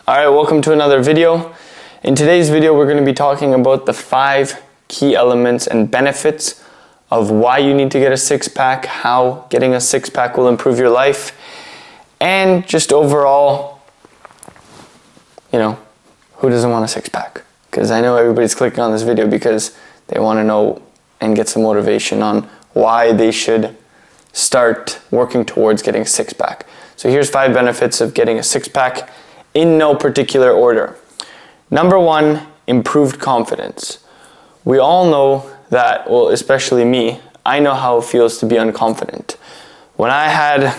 Alright, welcome to another video. In today's video, we're going to be talking about the 5 key elements and benefits of why you need to get a six-pack, how getting a six-pack will improve your life, and just overall, who doesn't want a six-pack? Because I know everybody's clicking on this video because they want to know and get some motivation on why they should start working towards getting a six-pack. So here's 5 benefits of getting a six-pack in no particular order. Number 1, improved confidence. We all know that, well, especially me, I know how it feels to be unconfident. When I had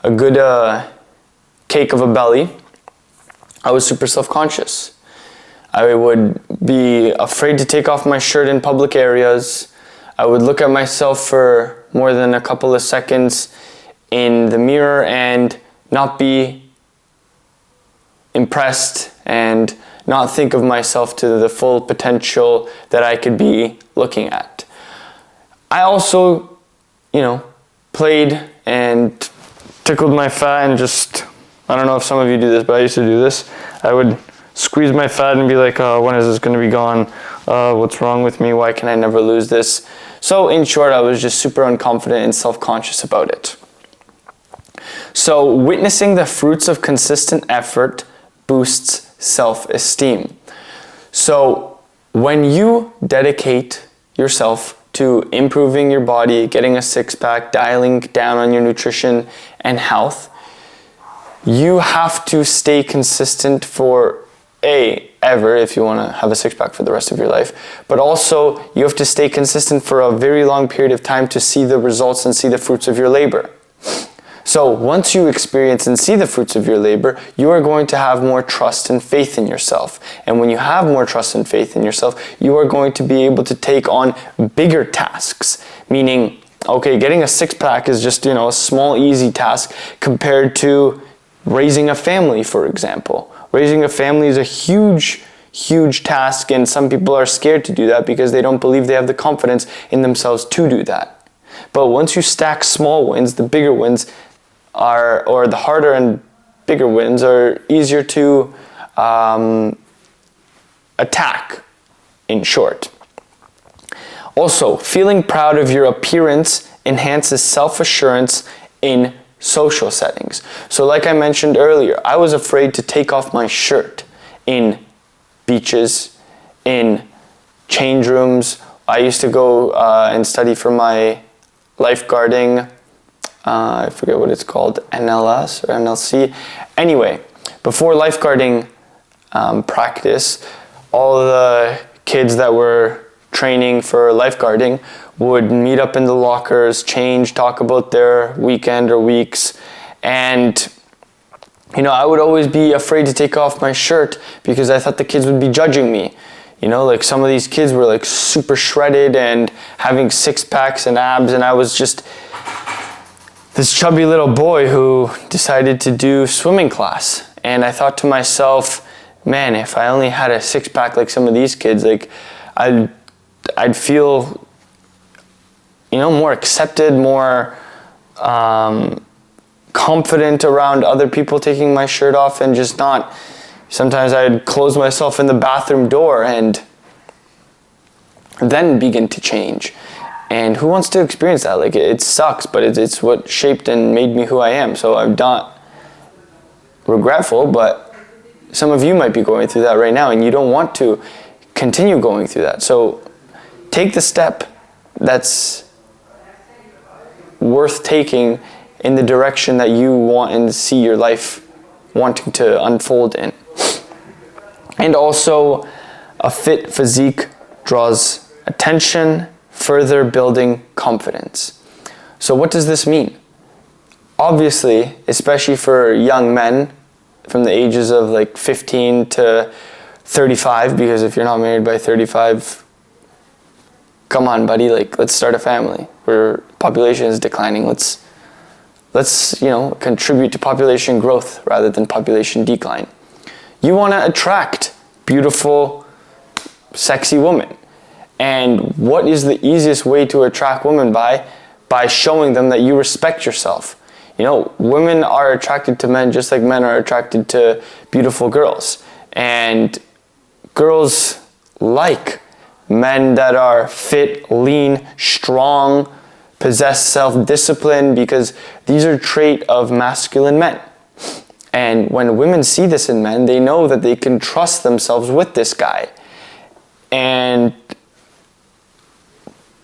a good cake of a belly, I was super self-conscious. I would be afraid to take off my shirt in public areas. I would look at myself for more than a couple of seconds in the mirror and not be impressed and not think of myself to the full potential that I could be looking at. I also, played and tickled my fat and just, I don't know if some of you do this, but I used to do this. I would squeeze my fat and be like, when is this going to be gone? What's wrong with me? Why can I never lose this? So in short, I was just super unconfident and self-conscious about it. So witnessing the fruits of consistent effort boosts self-esteem. So when you dedicate yourself to improving your body, getting a six-pack, dialing down on your nutrition and health, you have to stay consistent for ever if you want to have a six-pack for the rest of your life, but also you have to stay consistent for a very long period of time to see the results and see the fruits of your labor. So once you experience and see the fruits of your labor, you are going to have more trust and faith in yourself. And when you have more trust and faith in yourself, you are going to be able to take on bigger tasks. Meaning, okay, getting a six-pack is just, a small, easy task compared to raising a family, for example. Raising a family is a huge task, and some people are scared to do that because they don't believe they have the confidence in themselves to do that. But once you stack small wins, the bigger wins or the harder and bigger wins are easier to attack, in short. Also, feeling proud of your appearance enhances self-assurance in social settings. So like I mentioned earlier, I was afraid to take off my shirt in beaches, in change rooms. I used to go and study for my lifeguarding, I forget what it's called, NLS or NLC. Anyway, before lifeguarding practice, all the kids that were training for lifeguarding would meet up in the lockers, change, talk about their weekend or weeks, and I would always be afraid to take off my shirt because I thought the kids would be judging me. Like some of these kids were like super shredded and having six-packs and abs, and I was just this chubby little boy who decided to do swimming class. And I thought to myself, man, if I only had a six-pack like some of these kids, like I'd feel, more accepted, more confident around other people taking my shirt off and just not. Sometimes I'd close myself in the bathroom door and then begin to change. And who wants to experience that? Like, it sucks, but it's what shaped and made me who I am. So I'm not regretful, but some of you might be going through that right now and you don't want to continue going through that. So take the step that's worth taking in the direction that you want and see your life wanting to unfold in. And also, a fit physique draws attention, further building confidence. So what does this mean? Obviously, especially for young men from the ages of like 15 to 35, because if you're not married by 35, come on, buddy, like, let's start a family. Where population is declining. Let's contribute to population growth rather than population decline. You want to attract beautiful, sexy women. And what is the easiest way to attract women by? By showing them that you respect yourself. Women are attracted to men just like men are attracted to beautiful girls. And girls like men that are fit, lean, strong, possess self-discipline, because these are traits of masculine men. And when women see this in men, they know that they can trust themselves with this guy and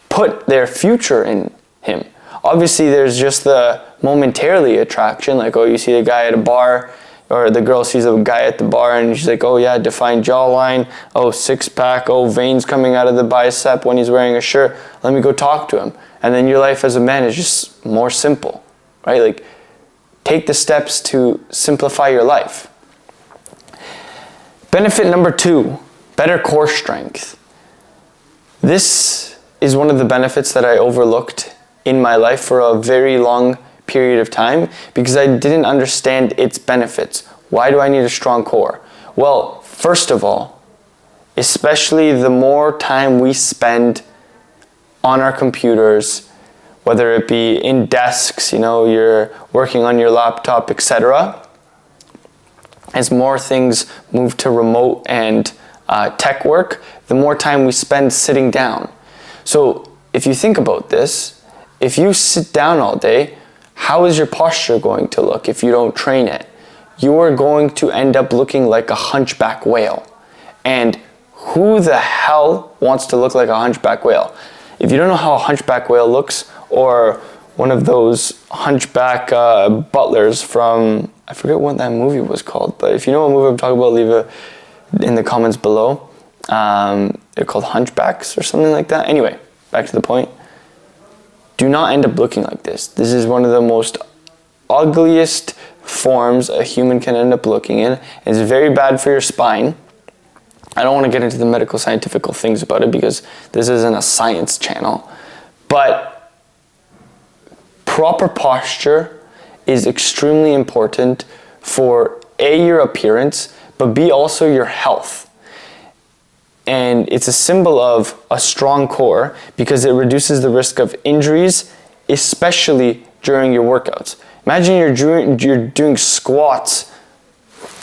put their future in him. Obviously, there's just the momentarily attraction, like, you see a guy at a bar, or the girl sees a guy at the bar and she's like, oh yeah, defined jawline, six-pack, veins coming out of the bicep when he's wearing a shirt, let me go talk to him. And then your life as a man is just more simple, right? Like, take the steps to simplify your life. Benefit number 2, better core strength. This is one of the benefits that I overlooked in my life for a very long period of time because I didn't understand its benefits. Why do I need a strong core? Well, first of all, especially the more time we spend on our computers, whether it be in desks, you're working on your laptop, etc. As more things move to remote and tech work, the more time we spend sitting down. So if you think about this, if you sit down all day, how is your posture going to look if you don't train it? You are going to end up looking like a hunchback whale. And who the hell wants to look like a hunchback whale? If you don't know how a hunchback whale looks, or one of those hunchback butlers from, I forget what that movie was called, but if you know what movie I'm talking about, leave it in the comments below. They're called hunchbacks or something like that. Anyway, back to the point. Do not end up looking like this. This is one of the most ugliest forms a human can end up looking in. It's very bad for your spine. I don't want to get into the medical scientific things about it because this isn't a science channel. But proper posture is extremely important for A, your appearance, but B, also your health. And it's a symbol of a strong core because it reduces the risk of injuries, especially during your workouts. Imagine you're doing squats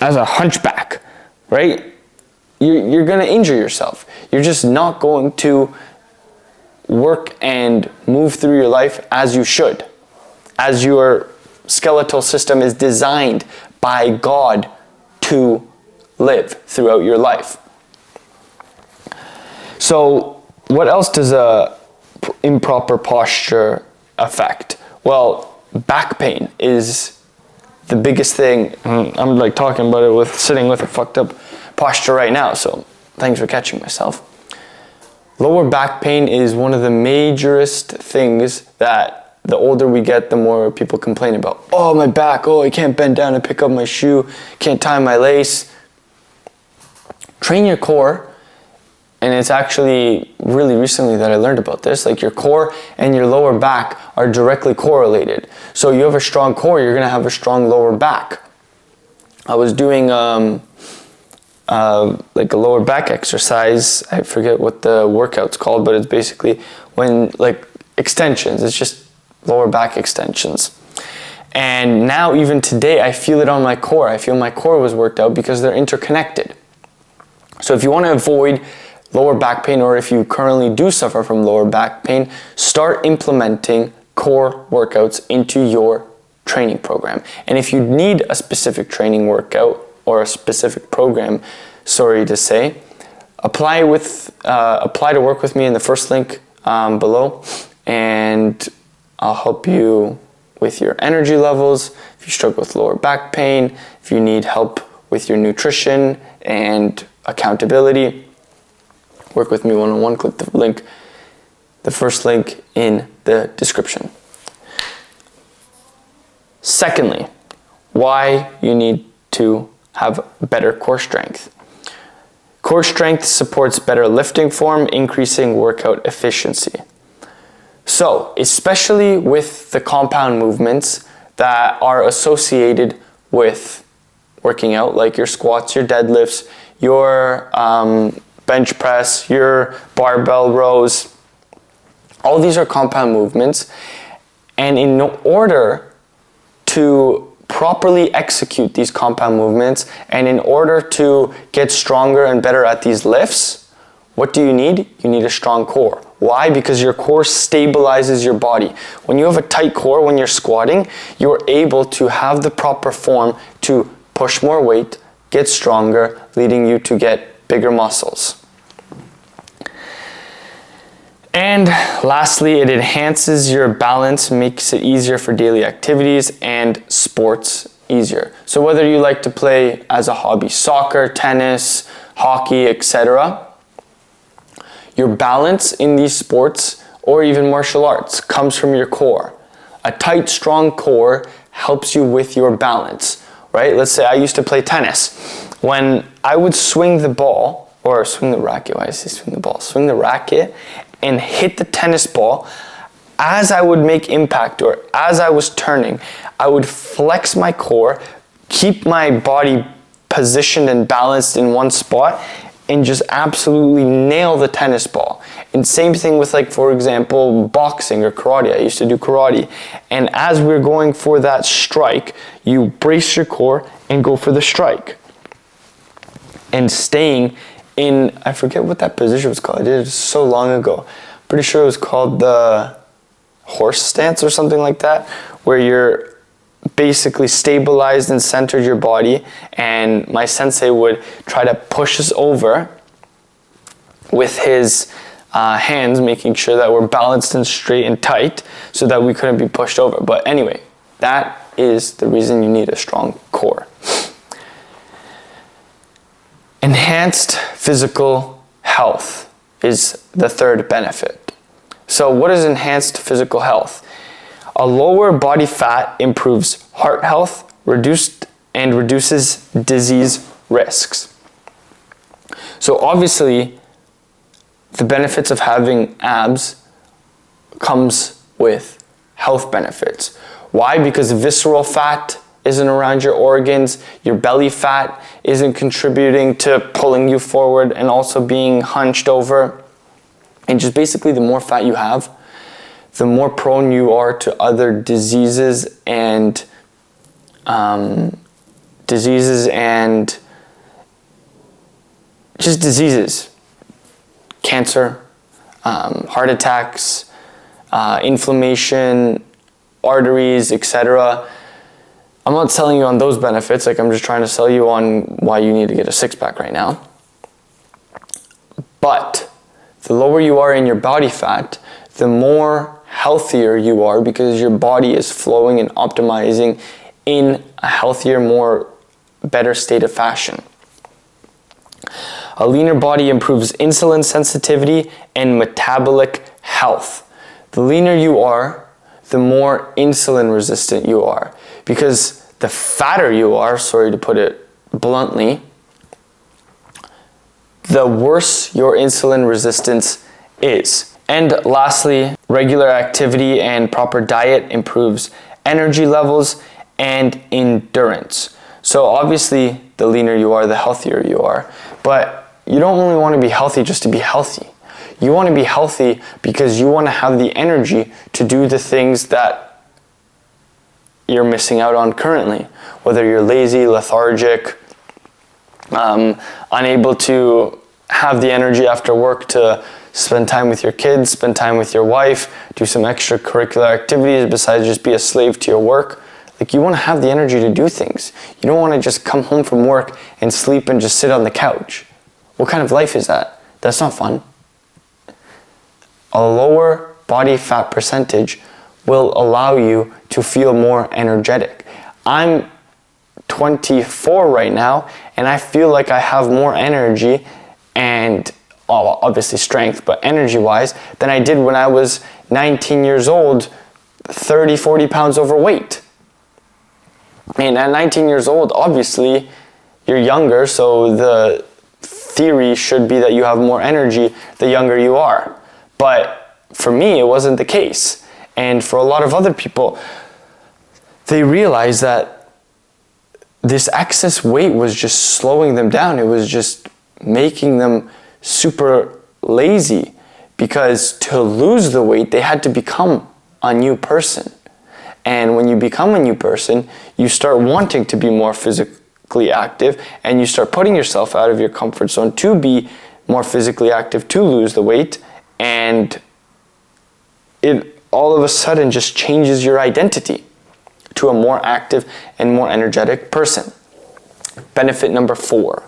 as a hunchback, right? You're going to injure yourself. You're just not going to work and move through your life as you should, as your skeletal system is designed by God to live throughout your life. So what else does a improper posture affect? Well, back pain is the biggest thing. I'm like talking about it sitting with a fucked up posture right now, so thanks for catching myself. Lower back pain is one of the majorest things that the older we get, the more people complain about. Oh, my back, I can't bend down and pick up my shoe, can't tie my lace. Train your core. And it's actually really recently that I learned about this. Like, your core and your lower back are directly correlated. So you have a strong core, you're gonna have a strong lower back. I was doing like a lower back exercise. I forget what the workout's called, but it's basically when like extensions. It's just lower back extensions. And now even today, I feel it on my core. I feel my core was worked out because they're interconnected. So if you want to avoid lower back pain, or if you currently do suffer from lower back pain, start implementing core workouts into your training program. And if you need a specific training workout or a specific program, apply to work with me in the first link below, and I'll help you with your energy levels. If you struggle with lower back pain, if you need help with your nutrition and accountability, work with me one-on-one, click the first link in the description. Secondly, why you need to have better core strength. Core strength supports better lifting form, increasing workout efficiency. So, especially with the compound movements that are associated with working out, like your squats, your deadlifts, your bench press, your barbell rows, all these are compound movements. And in order to properly execute these compound movements, and in order to get stronger and better at these lifts, what do you need? You need a strong core. Why? Because your core stabilizes your body. When you have a tight core, when you're squatting, you're able to have the proper form to push more weight, get stronger, leading you to get bigger muscles. And lastly, it enhances your balance, makes it easier for daily activities and sports easier. So whether you like to play as a hobby, soccer, tennis, hockey, etc., your balance in these sports or even martial arts comes from your core. A tight, strong core helps you with your balance, right? Let's say I used to play tennis. When I would swing the ball, or swing the racket, why did I say swing the ball? Swing the racket and hit the tennis ball, as I would make impact or as I was turning, I would flex my core, keep my body positioned and balanced in one spot, and just absolutely nail the tennis ball. And same thing with, like, for example, boxing or karate. I used to do karate. And as we're going for that strike, you brace your core and go for the strike. And staying in, I forget what that position was called. I did it so long ago. Pretty sure it was called the horse stance or something like that, where you're basically stabilized and centered your body, and my sensei would try to push us over with his hands, making sure that we're balanced and straight and tight so that we couldn't be pushed over. But anyway, that is the reason you need a strong core. Enhanced physical health is the third benefit. So what is enhanced physical health? A lower body fat improves heart health, reduces disease risks. So obviously, the benefits of having abs comes with health benefits. Why? Because visceral fat isn't around your organs, your belly fat isn't contributing to pulling you forward and also being hunched over. And just basically, the more fat you have, the more prone you are to other diseases and diseases. Cancer, heart attacks, inflammation, arteries, etc. I'm not selling you on those benefits, like I'm just trying to sell you on why you need to get a six-pack right now. But the lower you are in your body fat, the more healthier you are, because your body is flowing and optimizing in a healthier, better state of fashion. A leaner body improves insulin sensitivity and metabolic health. The leaner you are, the more insulin resistant you are, because the fatter you are, sorry to put it bluntly, the worse your insulin resistance is. And lastly, regular activity and proper diet improves energy levels and endurance. So obviously, the leaner you are, the healthier you are. But you don't only want to be healthy just to be healthy. You want to be healthy because you want to have the energy to do the things that you're missing out on currently. Whether you're lazy, lethargic, unable to have the energy after work to spend time with your kids, spend time with your wife, do some extracurricular activities besides just be a slave to your work. Like, you want to have the energy to do things. You don't want to just come home from work and sleep and just sit on the couch. What kind of life is that? That's not fun. A lower body fat percentage will allow you to feel more energetic. I'm 24 right now, and I feel like I have more energy and obviously strength, but energy-wise, than I did when I was 19 years old, 30, 40 pounds overweight. And at 19 years old, obviously, you're younger, so the theory should be that you have more energy the younger you are. But for me, it wasn't the case. And for a lot of other people, they realized that this excess weight was just slowing them down. It was just making them super lazy, because to lose the weight, they had to become a new person. And when you become a new person, you start wanting to be more physically active, and you start putting yourself out of your comfort zone to be more physically active, to lose the weight, and it all of a sudden just changes your identity to a more active and more energetic person. Benefit number 4.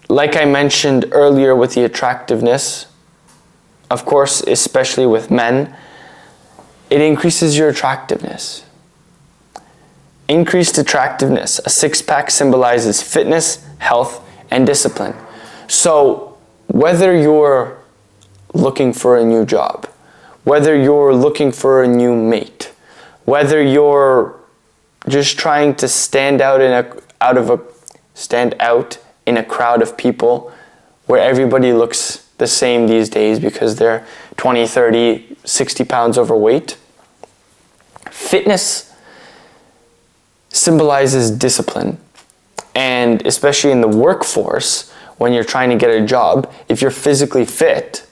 Like I mentioned earlier with the attractiveness, of course, especially with men, it increases your attractiveness. Increased attractiveness. A six-pack symbolizes fitness, health, and discipline. So whether you're looking for a new job, whether you're looking for a new mate, whether you're just trying to stand out in a crowd of people where everybody looks the same these days because they're 20, 30, 60 pounds overweight. Fitness symbolizes discipline. And especially in the workforce, when you're trying to get a job, if you're physically fit,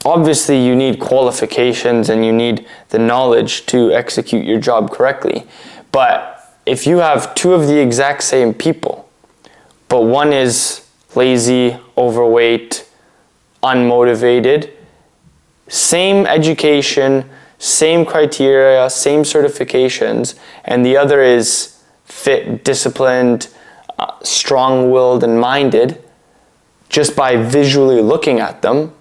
obviously you need qualifications and you need the knowledge to execute your job correctly. But if you have two of the exact same people, but one is lazy, overweight, unmotivated, same education, same criteria, same certifications, and the other is fit, disciplined, strong-willed, and minded, just by visually looking at them,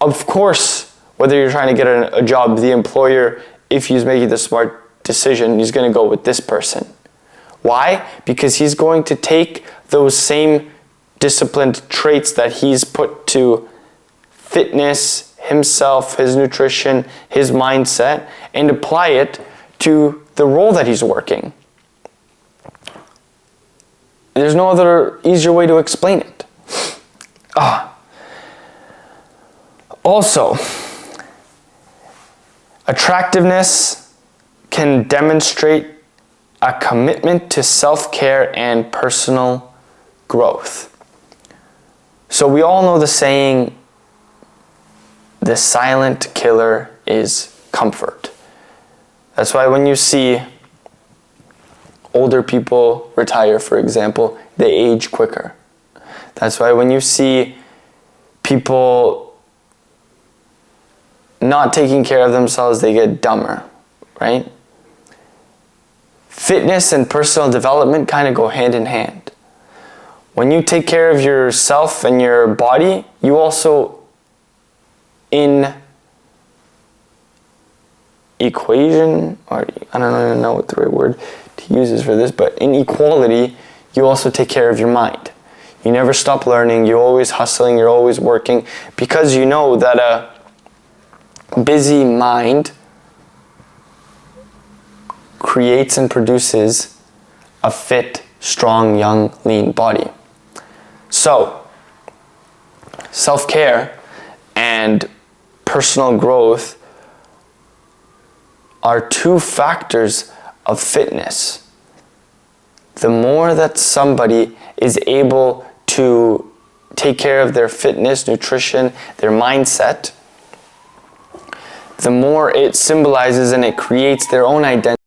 of course, whether you're trying to get a job, the employer, if he's making the smart decision, he's going to go with this person. Why? Because he's going to take those same disciplined traits that he's put to fitness, himself, his nutrition, his mindset, and apply it to the role that he's working. There's no other easier way to explain it. Also, attractiveness can demonstrate a commitment to self-care and personal growth. So we all know the saying, the silent killer is comfort. That's why when you see older people retire, for example, they age quicker. That's why when you see people not taking care of themselves, they get dumber, right? Fitness and personal development kind of go hand in hand. When you take care of yourself and your body, you also, in equation, or I don't even know what the right word to use is for this, but in equality, you also take care of your mind. You never stop learning, you're always hustling, you're always working, because you know that a busy mind creates and produces a fit, strong, young, lean body. So, self-care and personal growth are two factors of fitness. The more that somebody is able to take care of their fitness, nutrition, their mindset, the more it symbolizes and it creates their own identity.